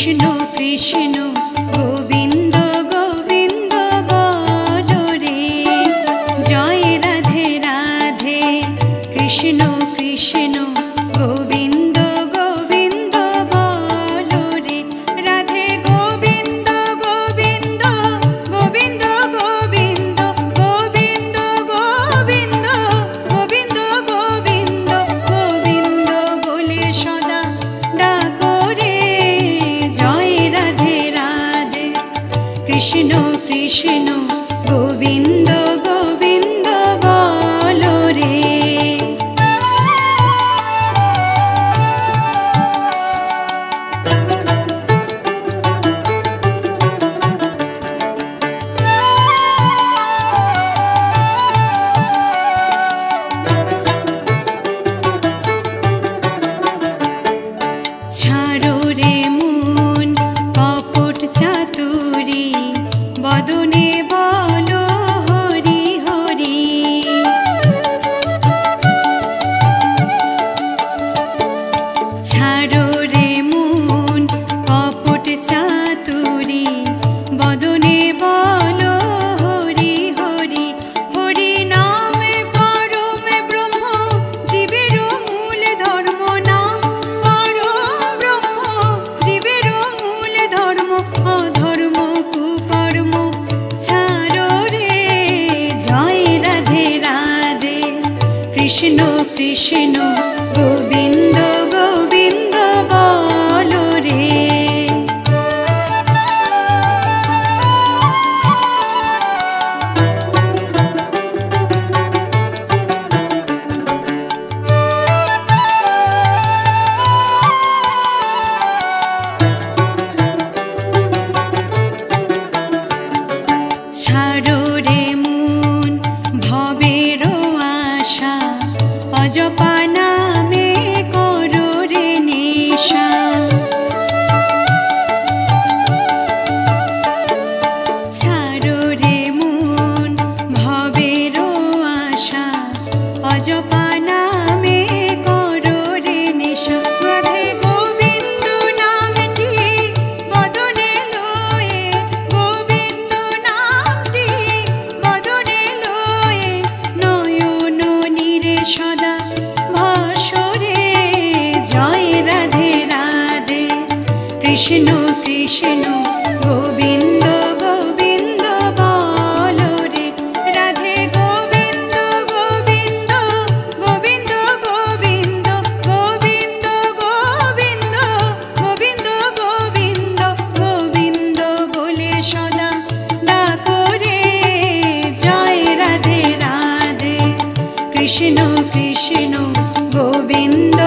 কৃষ্ণ কৃষ্ণ গোবিন্দ গোবিন্দ বলো রে, জয় রাধে রাধে। কৃষ্ণ কৃষ্ণ গোবিন্দ গোবিন্দ বলো রে, রাধে গোবিন্দ গোবিন্দ গোবিন্দ গোবিন্দ গোবিন্দ গোবিন্দ গোবিন্দ গোবিন্দ গোবিন্দ বলে সদা ডাকো রে, জয় রাধে রাধে। কৃষ্ণ কৃষ্ণ গোবিন্দ গোবিন্দ বলো রে। ছাড়ো রে মন কপট চাতুরি, বদনে বলো হরি হরি। ছাড়ো রে মন কপট চাতুরি, বদনে বলো হরি হরি। হরি নামে পরমে ব্রহ্ম, জীবের মূল ধর্ম। নাম পরম ব্রহ্ম, জীবের মূল ধর্ম। অধর্ম কুকর্ম ছাড়ো রে, জয় রাধে রাধে। কৃষ্ণ কৃষ্ণ গোবিন্দ গোবিন্দ বলো রে। ছাড়ো রে মন ভবের আশা, অজপা নামে করো রে নেশা। ছাড়ো রে মন ভবের আশা, অজপা নামে করো রে নেশা। রাধে গোবিন্দ নামটি বদনে লয়ে, গোবিন্দ নামটি বদনে লয়ে। নয়ন নীরে সদা ভাসরে, জয় রাধে রাধে। কৃষ্ণ কৃষ্ণ গোবিন্দ গোবিন্দ বলো রে, রাধে গোবিন্দ গোবিন্দ গোবিন্দ গোবিন্দ গোবিন্দ গোবিন্দ গোবিন্দ গোবিন্দ গোবিন্দ বলে সদা ডাকো রে, জয় রাধে রাধে। কৃষ্ণ কৃষ্ণ গোবিন্দ